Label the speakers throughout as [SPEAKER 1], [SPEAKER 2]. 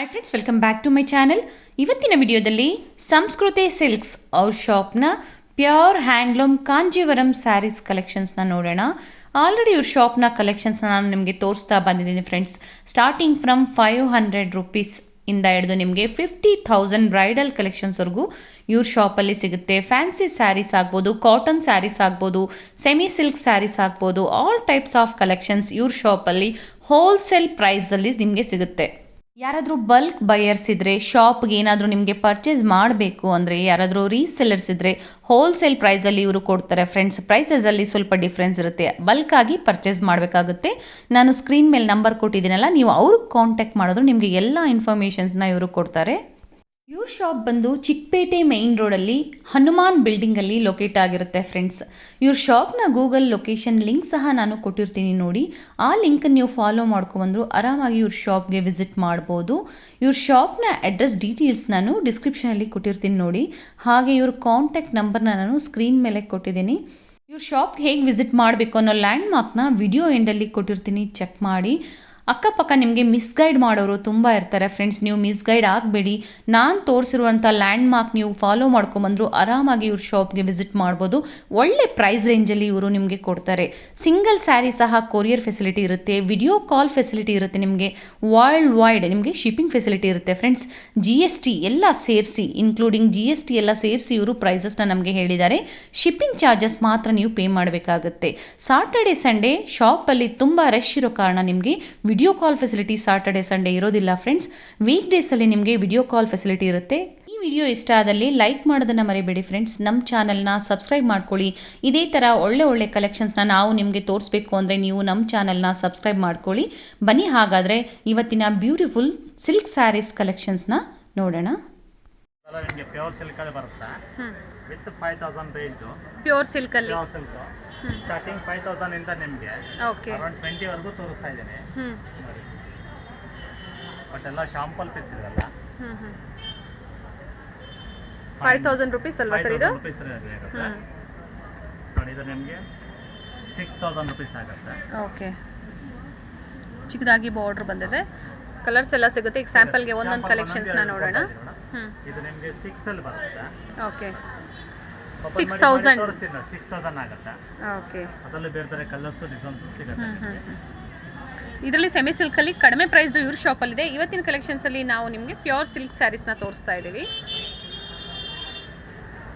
[SPEAKER 1] Hi friends, welcome back to my channel. ಇವತ್ತಿನ ವಿಡಿಯೋದಲ್ಲಿ Sanskriti silks ಅವ್ರ ಶಾಪ್ನ ಪ್ಯೂರ್ ಹ್ಯಾಂಡ್ಲೂಮ್ ಕಾಂಜೀವರಂ ಸ್ಯಾರೀಸ್ ಕಲೆಕ್ಷನ್ಸ್ನ ನೋಡೋಣ. ಆಲ್ರೆಡಿ ಇವ್ರ ಶಾಪ್ನ ಕಲೆಕ್ಷನ್ಸ್ನ ನಾನು ನಿಮಗೆ ತೋರಿಸ್ತಾ ಬಂದಿದ್ದೀನಿ ಫ್ರೆಂಡ್ಸ್. ಸ್ಟಾರ್ಟಿಂಗ್ ಫ್ರಮ್ 500 ರುಪೀಸ್ ಇಂದ ಹಿಡಿದು ನಿಮಗೆ 50,000 ಬ್ರೈಡಲ್ ಕಲೆಕ್ಷನ್ಸ್ವರೆಗೂ ಇವ್ರ ಶಾಪಲ್ಲಿ ಸಿಗುತ್ತೆ. ಫ್ಯಾನ್ಸಿ ಸ್ಯಾರೀಸ್ ಆಗ್ಬೋದು, ಕಾಟನ್ ಸ್ಯಾರೀಸ್ ಆಗ್ಬೋದು, ಸೆಮಿ ಸಿಲ್ಕ್ ಸ್ಯಾರೀಸ್ ಆಗ್ಬೋದು, ಆಲ್ ಟೈಪ್ಸ್ ಆಫ್ ಕಲೆಕ್ಷನ್ಸ್ ಇವ್ರ ಶಾಪಲ್ಲಿ ಹೋಲ್ಸೇಲ್ ಪ್ರೈಸಲ್ಲಿ ನಿಮಗೆ ಸಿಗುತ್ತೆ. ಯಾರಾದರೂ ಬಲ್ಕ್ ಬಯರ್ಸ್ ಇದ್ದರೆ, ಶಾಪ್ಗೆ ಏನಾದರೂ ನಿಮಗೆ ಪರ್ಚೇಸ್ ಮಾಡಬೇಕು ಅಂದರೆ, ಯಾರಾದರೂ ರೀಸೆಲ್ಲರ್ಸ್ ಇದ್ದರೆ ಹೋಲ್ಸೇಲ್ ಪ್ರೈಸಲ್ಲಿ ಇವರು ಕೊಡ್ತಾರೆ ಫ್ರೆಂಡ್ಸ್. ಪ್ರೈಸಸಲ್ಲಿ ಸ್ವಲ್ಪ ಡಿಫ್ರೆನ್ಸ್ ಇರುತ್ತೆ. ಬಲ್ಕಾಗಿ ಪರ್ಚೇಸ್ ಮಾಡಬೇಕಾಗುತ್ತೆ. ನಾನು ಸ್ಕ್ರೀನ್ ಮೇಲೆ ನಂಬರ್ ಕೊಟ್ಟಿದ್ದೀನಲ್ಲ, ನೀವು ಅವ್ರಿಗೆ ಕಾಂಟ್ಯಾಕ್ಟ್ ಮಾಡಿದ್ರು ನಿಮಗೆ ಎಲ್ಲ ಇನ್ಫಾರ್ಮೇಷನ್ಸ್ನ ಇವರು ಕೊಡ್ತಾರೆ. ಇವ್ರ ಶಾಪ್ ಬಂದು ಚಿಕ್ಕಪೇಟೆ ಮೈನ್ ರೋಡಲ್ಲಿ ಹನುಮಾನ್ ಬಿಲ್ಡಿಂಗಲ್ಲಿ ಲೊಕೇಟ್ ಆಗಿರುತ್ತೆ ಫ್ರೆಂಡ್ಸ್. ಇವ್ರ ಶಾಪ್ನ ಗೂಗಲ್ ಲೊಕೇಶನ್ ಲಿಂಕ್ ಸಹ ನಾನು ಕೊಟ್ಟಿರ್ತೀನಿ ನೋಡಿ. ಆ ಲಿಂಕನ್ನು ನೀವು ಫಾಲೋ ಮಾಡ್ಕೊಂಡ್ಬಂದ್ರು ಆರಾಮಾಗಿ ಇವ್ರ ಶಾಪ್ಗೆ ವಿಸಿಟ್ ಮಾಡ್ಬೋದು. ಇವ್ರ ಶಾಪ್ನ ಅಡ್ರೆಸ್ ಡೀಟೇಲ್ಸ್ ನಾನು ಡಿಸ್ಕ್ರಿಪ್ಷನಲ್ಲಿ ಕೊಟ್ಟಿರ್ತೀನಿ ನೋಡಿ. ಹಾಗೆ ಇವ್ರ ಕಾಂಟ್ಯಾಕ್ಟ್ ನಂಬರ್ನ ನಾನು ಸ್ಕ್ರೀನ್ ಮೇಲೆ ಕೊಟ್ಟಿದ್ದೀನಿ. ಇವ್ರ ಶಾಪ್ಗೆ ಹೇಗೆ ವಿಸಿಟ್ ಮಾಡಬೇಕು ಅನ್ನೋ ಲ್ಯಾಂಡ್ ಮಾರ್ಕ್ನ ವಿಡಿಯೋ ಎಂಡಲ್ಲಿ ಕೊಟ್ಟಿರ್ತೀನಿ, ಚೆಕ್ ಮಾಡಿ. ಅಕ್ಕಪಕ್ಕ ನಿಮಗೆ ಮಿಸ್ಗೈಡ್ ಮಾಡೋರು ತುಂಬ ಇರ್ತಾರೆ ಫ್ರೆಂಡ್ಸ್. ನೀವು ಮಿಸ್ಗೈಡ್ ಆಗಬೇಡಿ. ನಾನು ತೋರಿಸಿರುವಂಥ ಲ್ಯಾಂಡ್ ಮಾರ್ಕ್ ನೀವು ಫಾಲೋ ಮಾಡ್ಕೊಂಬಂದ್ರು ಆರಾಮಾಗಿ ಇವ್ರ ಶಾಪ್ಗೆ ವಿಸಿಟ್ ಮಾಡ್ಬೋದು. ಒಳ್ಳೆ ಪ್ರೈಸ್ ರೇಂಜಲ್ಲಿ ಇವರು ನಿಮಗೆ ಕೊಡ್ತಾರೆ. ಸಿಂಗಲ್ ಸ್ಯಾರಿ ಸಹ ಕೊರಿಯರ್ ಫೆಸಿಲಿಟಿ ಇರುತ್ತೆ, ವಿಡಿಯೋ ಕಾಲ್ ಫೆಸಿಲಿಟಿ ಇರುತ್ತೆ, ನಿಮಗೆ ವರ್ಲ್ಡ್ ವೈಡ್ ನಿಮಗೆ ಶಿಪ್ಪಿಂಗ್ ಫೆಸಿಲಿಟಿ ಇರುತ್ತೆ ಫ್ರೆಂಡ್ಸ್. GST ಎಲ್ಲ ಸೇರಿಸಿ, ಇನ್ಕ್ಲೂಡಿಂಗ್ GST ಎಲ್ಲ ಸೇರಿಸಿ ಇವರು ಪ್ರೈಸಸ್ನ ನಮಗೆ ಹೇಳಿದ್ದಾರೆ. ಶಿಪ್ಪಿಂಗ್ ಚಾರ್ಜಸ್ ಮಾತ್ರ ನೀವು ಪೇ ಮಾಡಬೇಕಾಗುತ್ತೆ. ಸಾಟರ್ಡೆ ಸಂಡೇ ಶಾಪಲ್ಲಿ ತುಂಬ ರಶ್ ಇರೋ ಕಾರಣ ನಿಮಗೆ video call facility Saturday Sunday ಇರೋದಿಲ್ಲ ಫ್ರೆಂಡ್ಸ್. ವೀಕ್ ಡೇಸಲ್ಲಿ ನಿಮಗೆ ವಿಡಿಯೋ ಕಾಲ್ ಫೆಸಿಲಿಟಿ ಇರುತ್ತೆ. ಈ ವಿಡಿಯೋ ಇಷ್ಟ ಆದಲ್ಲಿ ಲೈಕ್ ಮಾಡೋದನ್ನು ಮರಿಬೇಡಿ ಫ್ರೆಂಡ್ಸ್. ನಮ್ಮ ಚಾನಲ್ನ ಸಬ್ಸ್ಕ್ರೈಬ್ ಮಾಡ್ಕೊಳ್ಳಿ. ಇದೇ ಥರ ಒಳ್ಳೆ ಕಲೆಕ್ಷನ್ಸ್ನ ನಾವು ನಿಮಗೆ ತೋರಿಸ್ಬೇಕು ಅಂದರೆ ನೀವು ನಮ್ಮ ಚಾನಲ್ನ ಸಬ್ಸ್ಕ್ರೈಬ್ ಮಾಡ್ಕೊಳ್ಳಿ. ಬನ್ನಿ ಹಾಗಾದರೆ ಇವತ್ತಿನ ಬ್ಯೂಟಿಫುಲ್ ಸಿಲ್ಕ್ ಸ್ಯಾರೀಸ್ ಕಲೆಕ್ಷನ್ಸ್ನ ನೋಡೋಣ.
[SPEAKER 2] ಪ್ಯೂರ್ ಸಿಲ್ಕ್ ಅಲ್ಲಿ ಬರುತ್ತೆ ವಿತ್ 5,000 ರೇಂಜು.
[SPEAKER 1] ಪ್ಯೂರ್ ಸಿಲ್ಕಲ್ಲಿ
[SPEAKER 2] ಸ್ಟಾರ್ಟಿಂಗ್ 5,000 ಇಂದ ನಿಮಗೆ ಅರೌಂಡ್ 20 ವರೆಗೂ ತೋರಿಸ್ತಾ ಇದ್ದೀನಿ. ಬಟ್ ಎಲ್ಲ ಶಾಂಪಲ್ ಪೀಸ್ ಇದೆಲ್ಲ
[SPEAKER 3] 5,000 ರುಪೀಸ್ ಅಲ್ವಾ ಸರ್ ಇದು?
[SPEAKER 2] ನೋಡಿ, ಇದು ನಿಮಗೆ 6,000 ರುಪೀಸ್ ಆಗುತ್ತೆ.
[SPEAKER 3] ಓಕೆ, ಚಿಕ್ಕದಾಗಿ ಬಾರ್ಡರ್ ಬಂದಿದೆ. ಕಲರ್ಸ್ ಎಲ್ಲ ಸಿಗುತ್ತೆ. ಈಗ ಸ್ಯಾಂಪಲ್ಗೆ ಒಂದೊಂದು ಕಲೆಕ್ಷನ್ಸ್ನ ನೋಡೋಣ.
[SPEAKER 2] ಇದು ನಿಮಗೆ 6 ಅಲ್ಲಿ ಬರುತ್ತೆ.
[SPEAKER 3] ಓಕೆ,
[SPEAKER 2] 6,000 ಆಗುತ್ತೆ.
[SPEAKER 3] ಓಕೆ,
[SPEAKER 2] ಅದರಲ್ಲಿ ಬೇರೆ ಕಲರ್ಸ್ ಡಿಸೈನ್ಸ್ ಸಿಗುತ್ತೆ.
[SPEAKER 3] ಇದರಲ್ಲಿ ಸೆಮಿ ಸಿಲ್ಕಲ್ಲಿ ಕಡಿಮೆ ಪ್ರೈಸ್ದು ಇವ್ರ ಶಾಪಲ್ಲಿದೆ. ಇವತ್ತಿನ ಕಲೆಕ್ಷನ್ಸಲ್ಲಿ ನಾವು ನಿಮಗೆ ಪ್ಯೂರ್ ಸಿಲ್ಕ್ ಸ್ಯಾರೀಸ್ನ ತೋರಿಸ್ತಾ ಇದ್ದೀವಿ.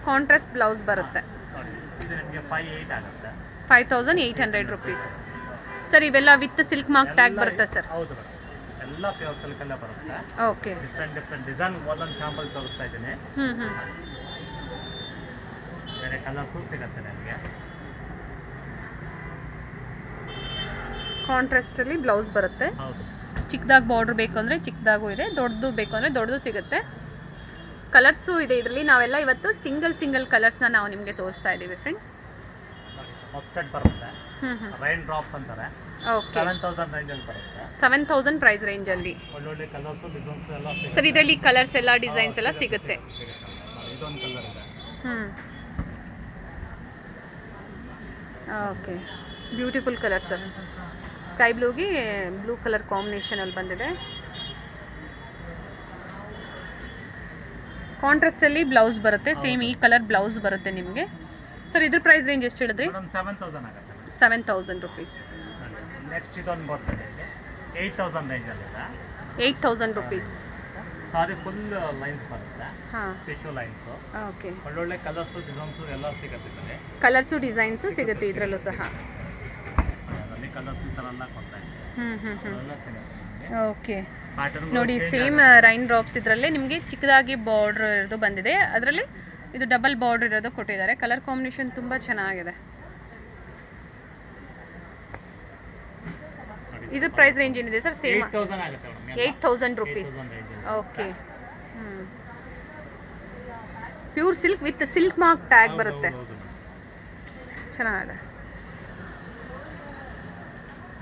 [SPEAKER 3] ಕಾಂಟ್ರಾಸ್ಟ್ ಬ್ಲೌಸ್ ಬರುತ್ತೆ.
[SPEAKER 2] ಇದು ನಿಮಗೆ 5,800 ಆಗುತ್ತೆ.
[SPEAKER 3] 5,800 ರುಪೀಸ್ ಸರ್. ಇವೆಲ್ಲ ವಿತ್ ಸಿಲ್ಕ್ ಮಾರ್ಕ್ ಟ್ಯಾಗ್ ಬರುತ್ತೆ ಸರ್?
[SPEAKER 2] ಹೌದು ಮೇಡಮ್, ಎಲ್ಲ ಪ್ಯೂರ್ ಸಿಲ್ಕ್ ಅಲ್ಲೇ ಬರುತ್ತೆ.
[SPEAKER 3] ಓಕೆ,
[SPEAKER 2] ಡಿಫ್ರೆಂಟ್ ಡಿಸೈನ್ ಒಂದೊಂದು ಶಾಂಪಲ್ ತೋರಿಸ್ತಾ ಇದ್ದೀನಿ. ಬೇರೆ ಕಲರ್ಸು ಸಿಗುತ್ತೆ ನಿಮಗೆ.
[SPEAKER 3] ಕಾಂಟ್ರಾಸ್ಟಲ್ಲಿ ಬ್ಲೌಸ್ ಬರುತ್ತೆ.
[SPEAKER 2] ಹೌದು,
[SPEAKER 3] ಚಿಕ್ಕದಾಗಿ ಬಾರ್ಡ್ರ್ ಬೇಕು ಅಂದರೆ ಚಿಕ್ಕದಾಗೂ ಇದೆ, ದೊಡ್ಡದು ಬೇಕು ಅಂದರೆ ದೊಡ್ಡದು ಸಿಗುತ್ತೆ. ಕಲರ್ಸು ಇದೆ ಇದರಲ್ಲಿ. ನಾವೆಲ್ಲ ಇವತ್ತು ಸಿಂಗಲ್ ಕಲರ್ಸ್ನ ನಾವು ನಿಮಗೆ ತೋರಿಸ್ತಾ ಇದ್ದೀವಿ ಫ್ರೆಂಡ್ಸ್.
[SPEAKER 2] ಮಸ್ಟರ್ಡ್ ಬರುತ್ತೆ, ರೈನ್ ಡ್ರಾಪ್ಸ್ ಅಂತಾರೆ.
[SPEAKER 3] ಓಕೆ,
[SPEAKER 2] 7,000 ರೇಂಜಲ್ಲಿ ಬರುತ್ತೆ.
[SPEAKER 3] 7,000 ಪ್ರೈಸ್ ರೇಂಜಲ್ಲಿ.
[SPEAKER 2] ಒಳ್ಳೊಳ್ಳೆ ಕಲರ್ಸು ಡಿಸೈನ್ಸ್ ಎಲ್ಲ ಸಿಗುತ್ತೆ
[SPEAKER 3] ಸರ್. ಇದರಲ್ಲಿ ಕಲರ್ಸ್ ಎಲ್ಲ ಡಿಸೈನ್ಸ್ ಎಲ್ಲ ಸಿಗುತ್ತೆ.
[SPEAKER 2] ಇದೊಂದು ಕಲರ್ ಇದೆ.
[SPEAKER 3] Okay, beautiful colour sir. Sky ಬ್ಲೂಗೆ ಬ್ಲೂ ಕಲರ್ ಕಾಂಬಿನೇಷನಲ್ಲಿ ಬಂದಿದೆ. ಕಾಂಟ್ರಾಸ್ಟಲ್ಲಿ ಬ್ಲೌಸ್ ಬರುತ್ತೆ. ಸೇಮ್ ಈ ಕಲರ್ ಬ್ಲೌಸ್ ಬರುತ್ತೆ ನಿಮಗೆ. ಸರ್, ಇದ್ರ ಪ್ರೈಸ್ ರೇಂಜ್ ಎಷ್ಟು ಹೇಳಿದ್ರಿ?
[SPEAKER 2] 7,000 ಆಗುತ್ತೆ.
[SPEAKER 3] 7,000 ರುಪೀಸ್.
[SPEAKER 2] ನೆಕ್ಸ್ಟ್ ಇದೊಂದು ಬರ್ತದೆ 8,000 ರೇಂಜಲ್ಲಿದೆ.
[SPEAKER 3] 8,000 ರುಪೀಸ್.
[SPEAKER 2] ಸಾರಿ ಫುಲ್ ಲೈನ್ಸ್ ಬರುತ್ತೆ.
[SPEAKER 3] ಹಾಂ,
[SPEAKER 2] ಟಿಶ್ಯೂ ಲೈನ್ಸು.
[SPEAKER 3] ಓಕೆ,
[SPEAKER 2] ಒಳ್ಳೊಳ್ಳೆ ಕಲರ್ಸು ಡಿಸೈನ್ಸು ಎಲ್ಲ ಸಿಗುತ್ತೆ.
[SPEAKER 3] ಕಲರ್ಸು ಡಿಸೈನ್ಸು ಸಿಗುತ್ತೆ ಇದರಲ್ಲೂ ಸಹ.
[SPEAKER 2] ಅದರಲ್ಲಿ ಕಲರ್ಸ್ ಈ ಥರ ಎಲ್ಲ ಕೊಡ್ತಾ ಇದೆ. ಎಲ್ಲ ಸಿಗುತ್ತೆ.
[SPEAKER 3] ಓಕೆ,
[SPEAKER 2] ಪ್ಯಾಟರ್ನ್
[SPEAKER 3] ನೋಡಿ ಸೇಮ್ ರೈನ್ ಡ್ರಾಪ್ಸ್ ಇದರಲ್ಲೇ ನಿಮಗೆ ಚಿಕ್ಕದಾಗಿ ಬಾರ್ಡ್ರ್ ಇರೋದು ಬಂದಿದೆ. ಅದರಲ್ಲಿ ಇದು ಡಬಲ್ ಬಾರ್ಡ್ರ್ ಇರೋದು ಕೊಟ್ಟಿದ್ದಾರೆ. ಕಲರ್ ಕಾಂಬಿನೇಷನ್ ತುಂಬ ಚೆನ್ನಾಗಿದೆ. ಇದು ಪ್ರೈಸ್ ರೇಂಜ್ ಏನಿದೆ ಸರ್? ಸೇಮ್
[SPEAKER 2] 8,000 ಆಗುತ್ತೆ madam.
[SPEAKER 3] 8,000 rupees. Okay, pure silk with silk mark tag ಬರುತ್ತೆ. ಚೆನ್ನಾಗಿದೆ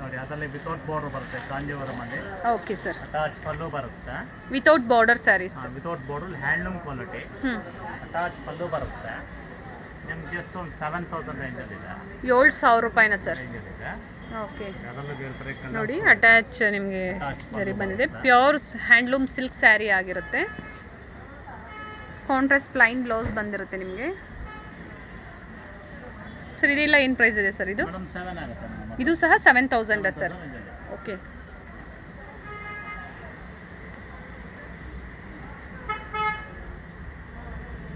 [SPEAKER 2] ನೋಡಿ. ಅದರಲ್ಲಿ ವಿತೌಟ್ ಬಾರ್ಡರ್ ಬರುತ್ತೆ ಕಾಂಜೀವರಮಲ್ಲಿ.
[SPEAKER 3] Okay sir.
[SPEAKER 2] ಅಟ್ಯಾಚ್ ಪಲ್ಲು ಬರುತ್ತೆ.
[SPEAKER 3] Without border sarees.
[SPEAKER 2] Without border handloom quality. Attach pallu ಬರುತ್ತೆ. ನಿಮ್ಗೆ ಜಸ್ಟ್ ಒಂದು 7,000 ರೇಂಜಲ್ಲಿದೆ.
[SPEAKER 3] 7,000 ರೂಪಾಯಿನ ಸರ್?
[SPEAKER 2] ರೇಂಜಲ್ಲಿದೆ.
[SPEAKER 3] ಓಕೆ
[SPEAKER 2] ಅದರಲ್ಲೂ ಬೇರೆ ಬೇರೆ ಕಲರ್
[SPEAKER 3] ನೋಡಿ ಅಟ್ಯಾಚ್ ನಿಮಗೆ ಜರಿ ಬಂದಿದೆ. ಪ್ಯೂರ್ ಹ್ಯಾಂಡ್ಲೂಮ್ ಸಿಲ್ಕ್ ಸ್ಯಾರಿ ಆಗಿರುತ್ತೆ. ಕಾಂಟ್ರಾಸ್ಟ್ ಪ್ಲೈನ್ ಬ್ಲೌಸ್ ಬಂದಿರುತ್ತೆ ನಿಮಗೆ. ಸರ್ ಇದೆಲ್ಲ ಏನು ಪ್ರೈಸ್ ಇದೆ ಸರ್ ಇದು?
[SPEAKER 2] ಮೇಡಮ್ 7 ಆಗುತ್ತೆ ಮೇಡಮ್.
[SPEAKER 3] ಇದು ಸಹ 7000 ಸರ್. ಓಕೆ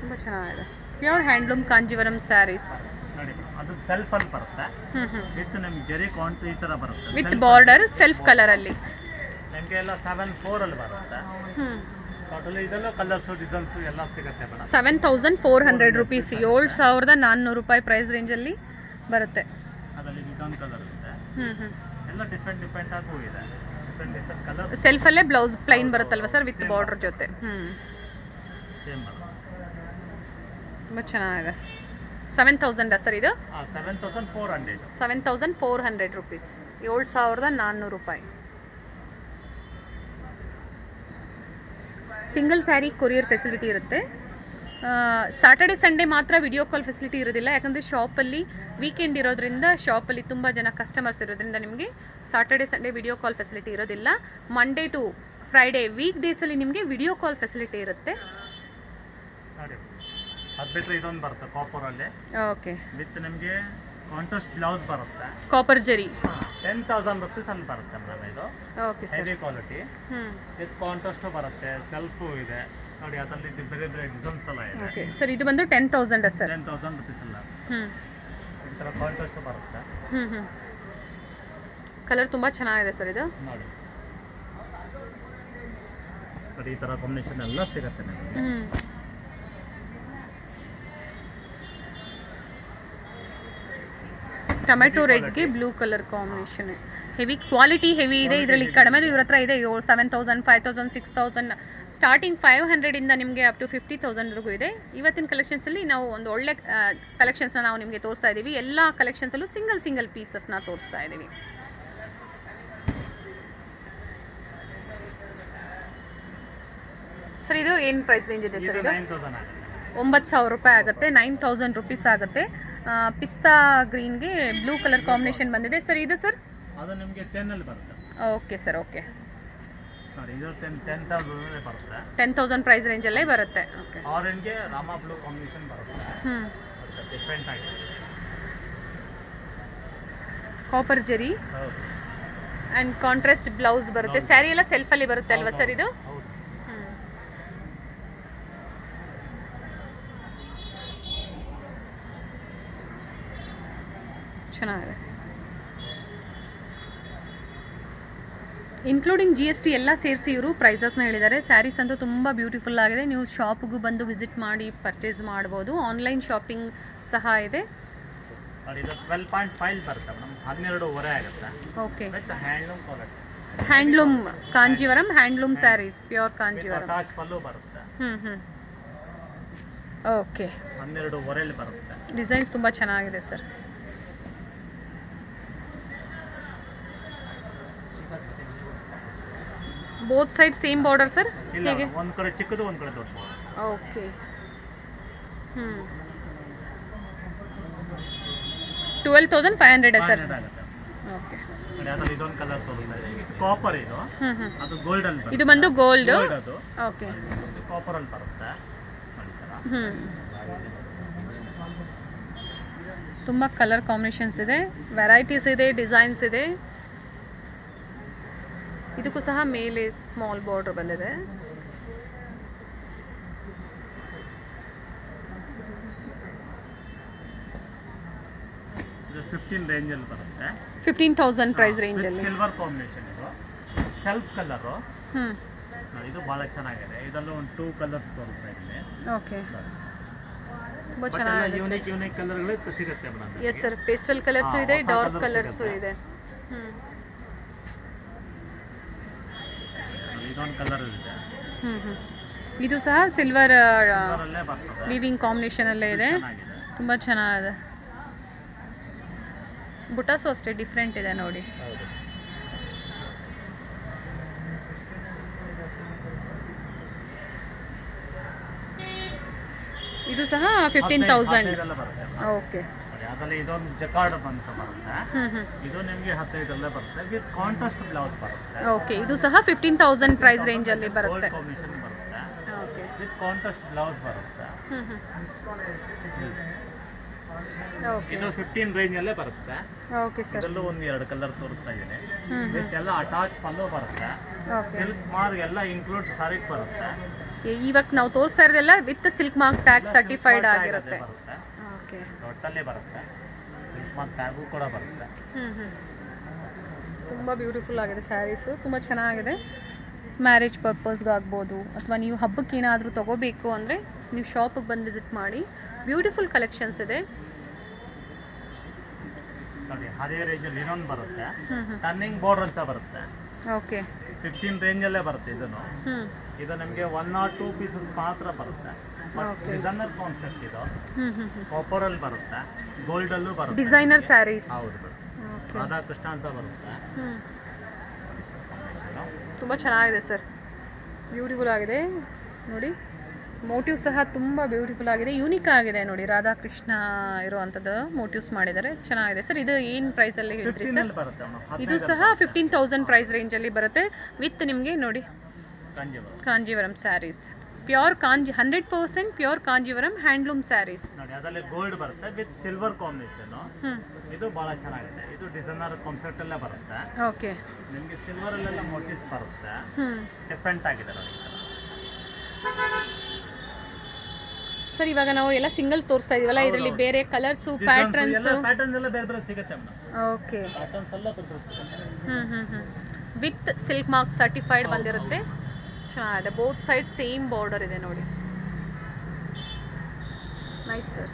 [SPEAKER 3] ತುಂಬ ಚೆನ್ನಾಗಿದೆ. ಪ್ಯೂರ್ ಹ್ಯಾಂಡ್ಲೂಮ್ ಕಾಂಜೀವರಂ ಸ್ಯಾರೀಸ್
[SPEAKER 2] ನೋಡಿ ಅದು ಸೆಲ್ಫ್ ಅಲ್ಲಿ ಬರುತ್ತೆ. ವಿತ್ ನಮ್ಗೆ ಜರಿ ಕಾಂಟ್ ಈ ಥರ ಬರುತ್ತೆ.
[SPEAKER 3] ವಿತ್ ಬಾರ್ಡರ್ ಸೆಲ್ಫ್ ಕಲರಲ್ಲಿ
[SPEAKER 2] ನಿಮಗೆ ಎಲ್ಲ 7,400 ಅಲ್ಲಿ ಬರುತ್ತೆ. ಟೋಟಲ್ ಇದೆಲ್ಲ ಕಲರ್ಸು ಡಿಸೈನ್ಸು ಎಲ್ಲ ಸಿಗುತ್ತೆ ಮೇಡಮ್.
[SPEAKER 3] 7400 ರುಪೀಸ್, 7400 ರೂಪಾಯಿ ಪ್ರೈಸ್ ರೇಂಜಲ್ಲಿ ಬರುತ್ತೆ.
[SPEAKER 2] ಅದರಲ್ಲಿ ಡಿಸೈನ್ ಕಲರ್ ಇದೆ. ಎಲ್ಲ ಡಿಫ್ರೆಂಟ್ ಆಗೂ ಇದೆ. ಡಿಫ್ರೆಂಟ್ ಕಲರ್
[SPEAKER 3] ಸೆಲ್ಫಲ್ಲೇ ಬ್ಲೌಸ್ ಪ್ಲೈನ್ ಬರುತ್ತಲ್ವ ಸರ್ ವಿತ್ ಬಾರ್ಡರ್ ಜೊತೆ.
[SPEAKER 2] Same madam.
[SPEAKER 3] ತುಂಬ ಚೆನ್ನಾಗಿದೆ. 7000 ಸರ್ ಇದು?
[SPEAKER 2] 7,400.
[SPEAKER 3] 7400 ರುಪೀಸ್, 7400 ರೂಪಾಯಿ. ಸಿಂಗಲ್ ಸ್ಯಾರಿ ಕೊರಿಯರ್ ಫೆಸಿಲಿಟಿ ಇರುತ್ತೆ. ಸಾಟರ್ಡೆ ಸಂಡೇ ಮಾತ್ರ ವಿಡಿಯೋ ಕಾಲ್ ಫೆಸಿಲಿಟಿ ಇರೋದಿಲ್ಲ, ಯಾಕಂದರೆ ಶಾಪಲ್ಲಿ ವೀಕೆಂಡ್ ಇರೋದ್ರಿಂದ ಶಾಪಲ್ಲಿ ತುಂಬ ಜನ ಕಸ್ಟಮರ್ಸ್ ಇರೋದ್ರಿಂದ ನಿಮಗೆ Saturday Sunday video call facility ಇರೋದಿಲ್ಲ. ಮಂಡೇ ಟು ಫ್ರೈಡೇ ವೀಕ್ ಡೇಸಲ್ಲಿ ನಿಮಗೆ ವಿಡಿಯೋ ಕಾಲ್ ಫೆಸಿಲಿಟಿ ಇರುತ್ತೆ.
[SPEAKER 2] ನೋಡಿ ಅದು ಬಿಟ್ಟರೆ ಇದೊಂದು ಬರುತ್ತೆ ಕಾಪರಲ್ಲಿ.
[SPEAKER 3] ಓಕೆ
[SPEAKER 2] ವಿತ್ ನಿಮಗೆ ಕಾಂಟ್ರಾಸ್ಟ್ ಬ್ಲೌಸ್ ಬರುತ್ತೆ.
[SPEAKER 3] ಕಾಪರ್ ಜರಿ
[SPEAKER 2] 10,000 ರುಪೀಸ್ ಅಲ್ಲಿ ಬರುತ್ತೆ ಮೇಡಮ್. ಇದು
[SPEAKER 3] okay sir.
[SPEAKER 2] Heavy quality with contrast ಬರುತ್ತೆ. ಸೆಲ್ಫು ಇದೆ ನೋಡಿ. ಅದರಲ್ಲಿ ಬೇರೆ ಬೇರೆ ಡಿಸೈನ್ಸ್ ಎಲ್ಲ ಇದೆ.
[SPEAKER 3] ಓಕೆ ಸರ್ ಇದು ಬಂದು 10,000 ಸರ್.
[SPEAKER 2] 10,000 ರುಪೀಸ್ ಅಲ್ಲ. ಈ ಥರ ಕಾಂಟ್ರಾಸ್ಟು ಬರುತ್ತೆ.
[SPEAKER 3] ಕಲರ್ ತುಂಬ ಚೆನ್ನಾಗಿದೆ ಸರ್ ಇದು.
[SPEAKER 2] ನೋಡಿ ನೋಡಿ ಈ ಥರ ಕಾಂಬಿನೇಷನ್ ಎಲ್ಲ ಸಿಗುತ್ತೆ ನಿಮಗೆ.
[SPEAKER 3] ಟೊಮೆಟೊ ರೆಡ್ಗೆ blue colour combination. Heavy quality heavy ಇದೆ. ಇದರಲ್ಲಿ ಕಡಿಮೆದು ಇವ್ರ ಹತ್ರ ಇದೆ. 7,000, 5,000, 6,000 ಸ್ಟಾರ್ಟಿಂಗ್ 500 ಇಂದ ನಿಮಗೆ ಅಪ್ ಟು 50,000ವರೆಗೂ ಇದೆ. ಇವತ್ತಿನ ಕಲೆಕ್ಷನ್ಸಲ್ಲಿ ನಾವು ಒಂದು ಒಳ್ಳೆ ಕಲೆಕ್ಷನ್ಸ್ನ ನಾವು ನಿಮಗೆ ತೋರಿಸ್ತಾ ಇದ್ದೀವಿ. ಎಲ್ಲ ಕಲೆಕ್ಷನ್ಸಲ್ಲೂ ಸಿಂಗಲ್ ಪೀಸಸ್ನ ತೋರಿಸ್ತಾ ಇದ್ದೀವಿ. ಸರ್ ಇದು ಏನು ಪ್ರೈಸ್ ರೇಂಜ್ ಇದೆ ಸರ್? ಇದು
[SPEAKER 2] 9,000 ಆಗುತ್ತೆ.
[SPEAKER 3] 9,000 ರೂಪಾಯಿ ಆಗುತ್ತೆ. 9,000 ರುಪೀಸ್ ಆಗುತ್ತೆ. ಪಿಸ್ತಾ ಗ್ರೀನ್ಗೆ ಬ್ಲೂ ಕಲರ್ ಕಾಂಬಿನೇಷನ್ ಬಂದಿದೆ ಸರ್. ಇದು ಸರ್
[SPEAKER 2] ಅದು ನಿಮಗೆ 10 ಅಲ್ಲಿ ಬರುತ್ತೆ.
[SPEAKER 3] Okay sir. ಓಕೆ
[SPEAKER 2] ನೋಡಿ ಇದು 10,000 ಬರುತ್ತೆ.
[SPEAKER 3] 10,000 ಪ್ರೈಸ್ ರೇಂಜಲ್ಲೇ ಬರುತ್ತೆ. ಓಕೆ
[SPEAKER 2] ಆರೆಂಜ್ಗೆ ರಾಮಾ ಬ್ಲೂ ಕಾಂಬಿನೇಷನ್ ಬರುತ್ತೆ. ಡಿಫ್ರೆಂಟ್ ಆಗಿದೆ.
[SPEAKER 3] ಕಾಪರ್ ಜರಿ
[SPEAKER 2] ಹೌದು.
[SPEAKER 3] ಆ್ಯಂಡ್ ಕಾಂಟ್ರಾಸ್ಟ್ ಬ್ಲೌಸ್ ಬರುತ್ತೆ. ಸ್ಯಾರಿ ಎಲ್ಲ ಸೆಲ್ಫಲ್ಲಿ ಬರುತ್ತೆ ಅಲ್ವಾ ಸರ್ ಇದು?
[SPEAKER 2] ಹೌದು.
[SPEAKER 3] ಚೆನ್ನಾಗಿದೆ. ಇನ್ಕ್ಲೂಡಿಂಗ್ GST ಎಲ್ಲ ಸೇರಿಸಿ ಇವರು ಪ್ರೈಸಸ್ನ ಹೇಳಿದ್ದಾರೆ. ಸ್ಯಾರೀಸ್ ಅಂತೂ ತುಂಬ ಬ್ಯೂಟಿಫುಲ್ ಆಗಿದೆ. ನೀವು ಶಾಪ್ಗೂ ಬಂದು ವಿಸಿಟ್ ಮಾಡಿ ಪರ್ಚೇಸ್ ಮಾಡ್ಬೋದು. ಆನ್ಲೈನ್ ಶಾಪಿಂಗ್ ಸಹ ಇದೆ.
[SPEAKER 2] ಇದು 12.5 ಬರುತ್ತೆ ಮೇಡಮ್. 12.5 ಆಗುತ್ತೆ.
[SPEAKER 3] Okay
[SPEAKER 2] with handloom quality.
[SPEAKER 3] Handloom Kanjeevaram handloom sarees, pure Kanjeevaram.
[SPEAKER 2] Attach pallu ಬರುತ್ತೆ.
[SPEAKER 3] ಓಕೆ
[SPEAKER 2] 12.5 ಬರುತ್ತೆ.
[SPEAKER 3] ಡಿಸೈನ್ಸ್ ತುಂಬ ಚೆನ್ನಾಗಿದೆ sir. Both side same border sir?
[SPEAKER 2] ಇಲ್ಲ
[SPEAKER 3] ಹೇಗೆ?
[SPEAKER 2] ಒಂದು ಕಡೆ ಚಿಕ್ಕದು ಒಂದು ಕಡೆ ದೊಡ್ಡದು.
[SPEAKER 3] Okay 12,500 sir.
[SPEAKER 2] 500 ಆಗುತ್ತೆ.
[SPEAKER 3] ಓಕೆ
[SPEAKER 2] ನೋಡಿ ಅದರಲ್ಲಿ ಇದೊಂದು ಕಲರ್ ತೋರಿಸ್ತಾ ಇದೆ. ಕಾಪರ್ ಇದು. ಅದು ಗೋಲ್ಡನ್ ಬರುತ್ತೆ.
[SPEAKER 3] ಇದು ಬಂದು ಗೋಲ್ಡ್.
[SPEAKER 2] ಅದು
[SPEAKER 3] ಓಕೆ
[SPEAKER 2] ಕಾಪರ್ ಅಲ್ಲಿ ಬರುತ್ತೆ. ನೋಡಿ ಥರ.
[SPEAKER 3] ತುಂಬ ಕಲರ್ ಕಾಂಬಿನೇಷನ್ಸ್ ಇದೆ, ವೆರೈಟೀಸ್ ಇದೆ, ಡಿಸೈನ್ಸ್ ಇದೆ. ಇದಕ್ಕೂ ಸಹ ಮೇಲೆ ಸ್ಮಾಲ್ ಬಾರ್ಡರ್ ಬಂದಿದೆ.
[SPEAKER 2] ಇದು 15 ರೇಂಜಲ್ಲಿ ಬರುತ್ತೆ.
[SPEAKER 3] 15,000 ಪ್ರೈಸ್ ರೇಂಜಲ್ಲಿ.
[SPEAKER 2] ಸಿಲ್ವರ್ ಕಾಂಬಿನೇಷನ್ ಇದು. Self colour. ಇದು ಭಾಳ ಚೆನ್ನಾಗಿದೆ. ಇದರಲ್ಲೂ ಒಂದು 2 ಕಲರ್ಸ್ ತೋರಿಸ್ತಾ ಇದ್ದೀನಿ.
[SPEAKER 3] ಓಕೆ ತುಂಬ ಚೆನ್ನಾಗಿದೆ.
[SPEAKER 2] ಯೂನಿಕ್ ಕಲರ್ಗಳು ಸಿಗುತ್ತೆ madam.
[SPEAKER 3] Yes sir, pastel colours ಇದೆ, ಡಾರ್ಕ್ ಕಲರ್ಸು ಇದೆ.
[SPEAKER 2] ಇದೊಂದು ಕಲರ್ ಇದೆ.
[SPEAKER 3] ಇದು ಸಹ ಸಿಲ್ವರ್
[SPEAKER 2] ಕಲರಲ್ಲೇ ಬರ್ತದೆ.
[SPEAKER 3] ವೀವಿಂಗ್ ಕಾಂಬಿನೇಷನಲ್ಲೇ ಇದೆ.
[SPEAKER 2] ಚೆನ್ನಾಗಿದೆ.
[SPEAKER 3] ತುಂಬ ಚೆನ್ನಾಗಿದೆ. ಬುಟಾಸು ಅಷ್ಟೇ ಡಿಫ್ರೆಂಟ್ ಇದೆ ನೋಡಿ.
[SPEAKER 2] ಹೌದು.
[SPEAKER 3] ಇದು ಸಹ 15,000.
[SPEAKER 2] ಇದೆಲ್ಲ ಬರುತ್ತೆ.
[SPEAKER 3] ಓಕೆ
[SPEAKER 2] ನೋಡಿ ಅದರಲ್ಲಿ ಇದೊಂದು ಜಕಾರ್ಡ್ ಅಂತ ಬರುತ್ತೆ. ಇದು ನಿಮಗೆ 15 ಬರುತ್ತೆ ವಿತ್ ಕಾಂಟ್ರಾಸ್ಟ್ ಬ್ಲೌಸ್ ಬರುತ್ತೆ.
[SPEAKER 3] ಓಕೆ, ಇದು ಸಹ 15,000 ಪ್ರೈಸ್ ರೇಂಜಲ್ಲಿ ಬರುತ್ತೆ.
[SPEAKER 2] ಕಾಂಬಿನೇಷನ್ ಬರುತ್ತೆ
[SPEAKER 3] ಓಕೆ,
[SPEAKER 2] ವಿತ್ ಕಾಂಟ್ರಾಸ್ಟ್ ಬ್ಲೌಸ್ ಬರುತ್ತೆ. ಇದು 15 ರೇಂಜ್ ಅಲ್ಲೇ ಬರುತ್ತೆ.
[SPEAKER 3] Okay sir.
[SPEAKER 2] ಇದರಲ್ಲೂ ಒಂದು 2 ಕಲರ್ ತೋರಿಸ್ತಾ ಇದ್ದೀನಿ. ವಿತ್ ಎಲ್ಲ ಅಟ್ಯಾಚ್ ಪಲ್ಲು ಬರುತ್ತೆ.
[SPEAKER 3] ಓಕೆ,
[SPEAKER 2] ಸಿಲ್ಕ್ ಮಾರ್ಕ್ ಎಲ್ಲ ಇನ್ಕ್ಲೂಡ್ ಸಾರಿಗೆ ಬರುತ್ತೆ.
[SPEAKER 3] ಇವಾಗ ನಾವು ತೋರಿಸ್ತಾ ಇರೋದೆಲ್ಲ with silk mark tag certified ಆಗಿರುತ್ತೆ.
[SPEAKER 2] ಬರುತ್ತೆ
[SPEAKER 3] ಓಕೆ,
[SPEAKER 2] ಒಟ್ಟಲ್ಲಿ ಬರುತ್ತೆ. ಸಿಲ್ಕ್ ಮಾರ್ಕ್ ಟ್ಯಾಗು ಕೂಡ ಬರುತ್ತೆ.
[SPEAKER 3] ತುಂಬ ಬ್ಯೂಟಿಫುಲ್ ಆಗಿದೆ ಸ್ಯಾರೀಸು, ತುಂಬ ಚೆನ್ನಾಗಿದೆ. ಮ್ಯಾರೇಜ್ ಪರ್ಪಸ್ಗಾಗ್ಬೋದು ಅಥವಾ ನೀವು ಹಬ್ಬಕ್ಕೆ ಏನಾದರೂ ತೊಗೋಬೇಕು ಅಂದರೆ ನೀವು ಶಾಪಿಗೆ ಬಂದು ವಿಸಿಟ್ ಮಾಡಿ. ಬ್ಯೂಟಿಫುಲ್ ಕಲೆಕ್ಷನ್ಸ್ ಇದೆ
[SPEAKER 2] ನೋಡಿ. ಅದೇ ರೇಂಜಲ್ಲಿ ಇನ್ನೊಂದು ಬರುತ್ತೆ, ಟರ್ನಿಂಗ್ ಬೋರ್ಡರ್ ಅಂತ ಬರುತ್ತೆ.
[SPEAKER 3] ಓಕೆ,
[SPEAKER 2] 15 ರೇಂಜಲ್ಲೇ ಬರುತ್ತೆ. ಇದನ್ನು ಇದು ನಿಮಗೆ 1 or 2 ಪೀಸಸ್ ಮಾತ್ರ ಬರುತ್ತೆ. ಡಿಸೈನರ್ ಕಾನ್ಸೆಪ್ಟ್ ಇದು. ಕಾಪರಲ್ಲಿ ಬರುತ್ತೆ, ಗೋಲ್ಡಲ್ಲೂ ಬರುತ್ತೆ.
[SPEAKER 3] ಡಿಸೈನರ್ ಸ್ಯಾರೀಸ್.
[SPEAKER 2] ಹೌದು, ರಾಧಾಕೃಷ್ಣ ಅಂತ ಬರುತ್ತೆ.
[SPEAKER 3] ತುಂಬ ಚೆನ್ನಾಗಿದೆ ಸರ್, ಬ್ಯೂಟಿಫುಲ್ ಆಗಿದೆ ನೋಡಿ. ಮೋಟಿವ್ ಸಹ ತುಂಬ ಬ್ಯೂಟಿಫುಲ್ ಆಗಿದೆ, ಯೂನಿಕ್ ಆಗಿದೆ ನೋಡಿ. ರಾಧಾಕೃಷ್ಣ ಇರುವಂಥದ್ದು ಮೋಟಿವ್ಸ್ ಮಾಡಿದ್ದಾರೆ, ಚೆನ್ನಾಗಿದೆ ಸರ್. ಇದು ಏನು ಪ್ರೈಸಲ್ಲಿ ಹೇಳ್ತೀರಿ ಸರ್? ಇದು ಸಹ 15,000 ಪ್ರೈಸ್ ರೇಂಜಲ್ಲಿ ಬರುತ್ತೆ ವಿತ್ ನಿಮಗೆ ನೋಡಿ Kanjeevaram sarees. Pure 100% pure Kanjeevaram handloom sarees
[SPEAKER 2] ನೋಡಿ. ಅದರಲ್ಲಿ ಗೋಲ್ಡ್ ಬರುತ್ತೆ ವಿತ್ ಸಿಲ್ವರ್ ಕಾಂಬಿನೇಷನ್. ಇದು ಬಹಳ ಚೆನ್ನಾಗಿದೆ. ಇದು ಡಿಸೈನರ್ ಕಾನ್ಸೆಪ್ಟ್ ಅಲ್ಲೇ ಬರುತ್ತೆ.
[SPEAKER 3] ಓಕೆ,
[SPEAKER 2] ನಿಮಗೆ ಸಿಲ್ವರ್ ಅಲ್ಲೆಲ್ಲ ಮೋಟಿವ್ಸ್ ಬರುತ್ತೆ. ಡಿಫ್ರೆಂಟ್ ಆಗಿದೆ ನೋಡಿ
[SPEAKER 3] ಸರ್. ಇವಾಗ ನಾವು ಎಲ್ಲ ಸಿಂಗಲ್ ತೋರಿಸ್ತಾ ಇದೀವಲ್ಲ, ಇದರಲ್ಲಿ ಬೇರೆ ಕಲರ್ಸು ಪ್ಯಾಟರ್ನ್ಸ್
[SPEAKER 2] ಪ್ಯಾಟರ್ನ್ಸ್ ಎಲ್ಲ ಬೇರೆ ಬೇರೆ ಸಿಗುತ್ತೆ ಮೇಡಮ್.
[SPEAKER 3] ಓಕೆ,
[SPEAKER 2] ಪ್ಯಾಟರ್ನ್ಸ್ ಎಲ್ಲ ಬೇರೆ ಬೇರೆ ಸಿಗುತ್ತೆ.
[SPEAKER 3] ವಿತ್ ಸಿಲ್ಕ್ ಮಾರ್ಕ್ ಸರ್ಟಿಫೈಡ್ ಬಂದಿರುತ್ತೆ. ಚೆನ್ನಾಗಿದೆ. ಬೋತ್ ಸೈಡ್ ಸೇಮ್ ಬಾರ್ಡರ್ ಇದೆ ನೋಡಿ. Nice sir.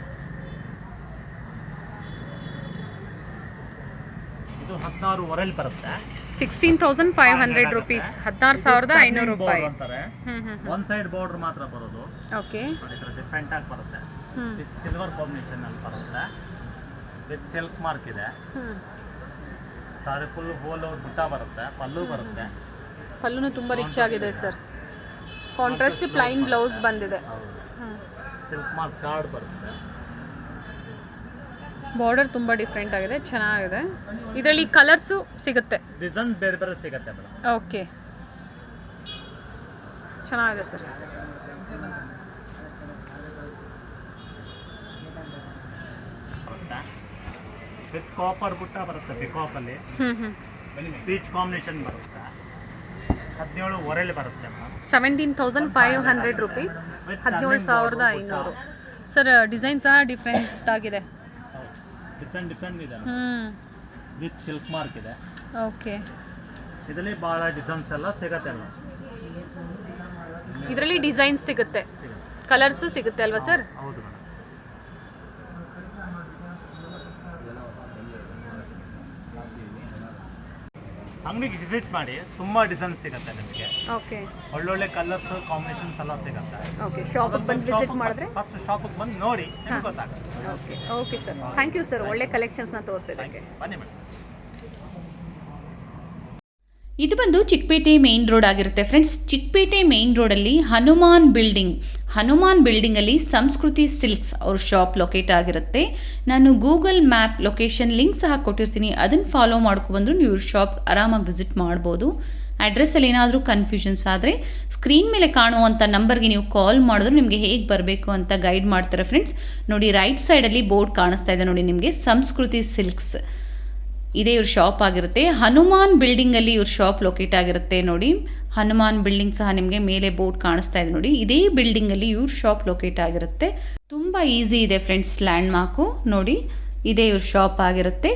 [SPEAKER 2] ಇದು 16 ವರೆಲ್ ಬರುತ್ತೆ.
[SPEAKER 3] 16,500 ರುಪೀಸ್, 16,500 ರೂಪಾಯಿ.
[SPEAKER 2] ಒನ್ ಸೈಡ್ ಬಾರ್ಡರ್ ಮಾತ್ರ ಬರೋದು.
[SPEAKER 3] ಓಕೆ,
[SPEAKER 2] ಡಿಫ್ರೆಂಟ್ ಆಗಿ ಬರುತ್ತೆ. ವಿತ್ ಸಿಲ್ವರ್ ಕಾಂಬಿನೇಷನ್ ಅಲ್ಲಿ ಬರುತ್ತೆ. ವಿತ್ ಸಿಲ್ಕ್ ಮಾರ್ಕ್ ಇದೆ. ಸಾರಿ ಫುಲ್ ಹೋಲ್ ಬುಟ್ಟ ಬರುತ್ತೆ, ಪಲ್ಲು ಬರುತ್ತೆ.
[SPEAKER 3] ಪಲ್ಲುನು ತುಂಬ ರಿಚ್ ಆಗಿದೆ ಸರ್. ಕಾಂಟ್ರಾಸ್ಟ್ ಪ್ಲೈನ್ ಬ್ಲೌಸ್ ಬಂದಿದೆ.
[SPEAKER 2] ಸಿಲ್ಕ್ ಮಾರ್ಕ್ ಶಾರ್ಡ್ ಬರುತ್ತೆ.
[SPEAKER 3] ಬಾರ್ಡರ್ ತುಂಬ ಡಿಫ್ರೆಂಟ್ ಆಗಿದೆ, ಚೆನ್ನಾಗಿದೆ. ಇದರಲ್ಲಿ ಕಲರ್ಸು ಸಿಗುತ್ತೆ,
[SPEAKER 2] ಡಿಸೈನ್ ಬೇರೆ ಬೇರೆ ಸಿಗುತ್ತೆ ಮೇಡಮ್.
[SPEAKER 3] ಓಕೆ, ಚೆನ್ನಾಗಿದೆ ಸರ್.
[SPEAKER 2] ವಿತ್ ಕಾಪರ್ ಬುಟ್ಟ ಬರುತ್ತೆ. ಪಿಕಾಕಲ್ಲಿ ಪೀಚ್ ಕಾಂಬಿನೇಷನ್ ಬರುತ್ತೆ. 17 ವರೆಲ್ ಬರುತ್ತೆ ಮೇಡಮ್.
[SPEAKER 3] 17,500 rupees, 17,500 sir. ಡಿಸೈನ್ ಸಹ ಡಿಫ್ರೆಂಟ್ ಆಗಿದೆ.
[SPEAKER 2] ಡಿಫ್ರೆಂಟ್ ಇದೆ ವಿತ್ ಸಿಲ್ಕ್ ಮಾರ್ಕ್ ಇದೆ.
[SPEAKER 3] ಓಕೆ,
[SPEAKER 2] ಇದರಲ್ಲಿ ಭಾಳ ಡಿಸೈನ್ಸ್ ಎಲ್ಲ ಸಿಗುತ್ತೆ ಮೇಡಮ್.
[SPEAKER 3] ಇದರಲ್ಲಿ ಡಿಸೈನ್ಸ್ ಸಿಗುತ್ತೆ, ಕಲರ್ಸು ಸಿಗುತ್ತೆ ಅಲ್ವಾ ಸರ್?
[SPEAKER 2] ಹೌದು ಮೇಡಮ್. ಅಂಗಡಿಗೆ ವಿಸಿಟ್ ಮಾಡಿ, ತುಂಬ ಡಿಸೈನ್ಸ್ ಸಿಗುತ್ತೆ ನಿಮಗೆ.
[SPEAKER 3] ಓಕೆ,
[SPEAKER 2] ಒಳ್ಳೊಳ್ಳೆ ಕಲರ್ಸ್ ಕಾಂಬಿನೇಷನ್ಸ್ ಎಲ್ಲ ಸಿಗುತ್ತೆ.
[SPEAKER 3] ಓಕೆ, ಶಾಪಿಗೆ ಬಂದು ವಿಸಿಟ್ ಮಾಡಿದ್ರೆ
[SPEAKER 2] ಫಸ್ಟ್ ಶಾಪಿಗೆ ಬಂದು ನೋಡಿ ನಿಮ್ಗೆ ಗೊತ್ತಾಗುತ್ತೆ.
[SPEAKER 3] Okay, okay sir, thank you sir, ಒಳ್ಳೆ ಕಲೆಕ್ಷನ್ಸ್ನ ತೋರಿಸಿದ್ದಕ್ಕೆ.
[SPEAKER 2] ಬನ್ನಿ ಮೇಡಮ್.
[SPEAKER 1] ಇದು ಬಂದು ಚಿಕ್ಕಪೇಟೆ ಮೇನ್ ರೋಡ್ ಆಗಿರುತ್ತೆ ಫ್ರೆಂಡ್ಸ್. ಚಿಕ್ಕಪೇಟೆ ಮೇನ್ ರೋಡಲ್ಲಿ ಹನುಮಾನ್ ಬಿಲ್ಡಿಂಗಲ್ಲಿ ಸಂಸ್ಕೃತಿ ಸಿಲ್ಕ್ಸ್ ಅವ್ರ ಶಾಪ್ ಲೊಕೇಟ್ ಆಗಿರುತ್ತೆ. ನಾನು ಗೂಗಲ್ ಮ್ಯಾಪ್ ಲೊಕೇಶನ್ ಲಿಂಕ್ ಸಹ ಕೊಟ್ಟಿರ್ತೀನಿ, ಅದನ್ನು ಫಾಲೋ ಮಾಡ್ಕೊಬಂದ್ರು ನೀವು ಶಾಪ್ ಆರಾಮಾಗಿ ವಿಸಿಟ್ ಮಾಡ್ಬೋದು. ಅಡ್ರೆಸ್ಸಲ್ಲಿ ಏನಾದರೂ ಕನ್ಫ್ಯೂಷನ್ಸ್ ಆದರೆ ಸ್ಕ್ರೀನ್ ಮೇಲೆ ಕಾಣುವಂಥ ನಂಬರ್ಗೆ ನೀವು ಕಾಲ್ ಮಾಡಿದ್ರು ನಿಮಗೆ ಹೇಗೆ ಬರಬೇಕು ಅಂತ ಗೈಡ್ ಮಾಡ್ತಾರೆ ಫ್ರೆಂಡ್ಸ್. ನೋಡಿ, ರೈಟ್ ಸೈಡಲ್ಲಿ ಬೋರ್ಡ್ ಕಾಣಿಸ್ತಾ ಇದೆ ನೋಡಿ ನಿಮಗೆ, ಸಂಸ್ಕೃತಿ ಸಿಲ್ಕ್ಸ್ ಇದೇ ಇವ್ರ ಶಾಪ್ ಆಗಿರುತ್ತೆ. ಹನುಮಾನ್ ಬಿಲ್ಡಿಂಗಲ್ಲಿ ಇವ್ರ ಶಾಪ್ ಲೊಕೇಟ್ ಆಗಿರುತ್ತೆ ನೋಡಿ. ಹನುಮಾನ್ ಬಿಲ್ಡಿಂಗ್ ಸಹ ನಿಮಗೆ ಮೇಲೆ ಬೋರ್ಡ್ ಕಾಣಿಸ್ತಾ ಇದೆ ನೋಡಿ. ಇದೇ ಬಿಲ್ಡಿಂಗಲ್ಲಿ ಇವ್ರ ಶಾಪ್ ಲೊಕೇಟ್ ಆಗಿರುತ್ತೆ. ತುಂಬ ಈಸಿ ಇದೆ ಫ್ರೆಂಡ್ಸ್, ಲ್ಯಾಂಡ್ ಮಾರ್ಕು ನೋಡಿ, ಇದೇ ಇವ್ರ ಶಾಪ್ ಆಗಿರುತ್ತೆ.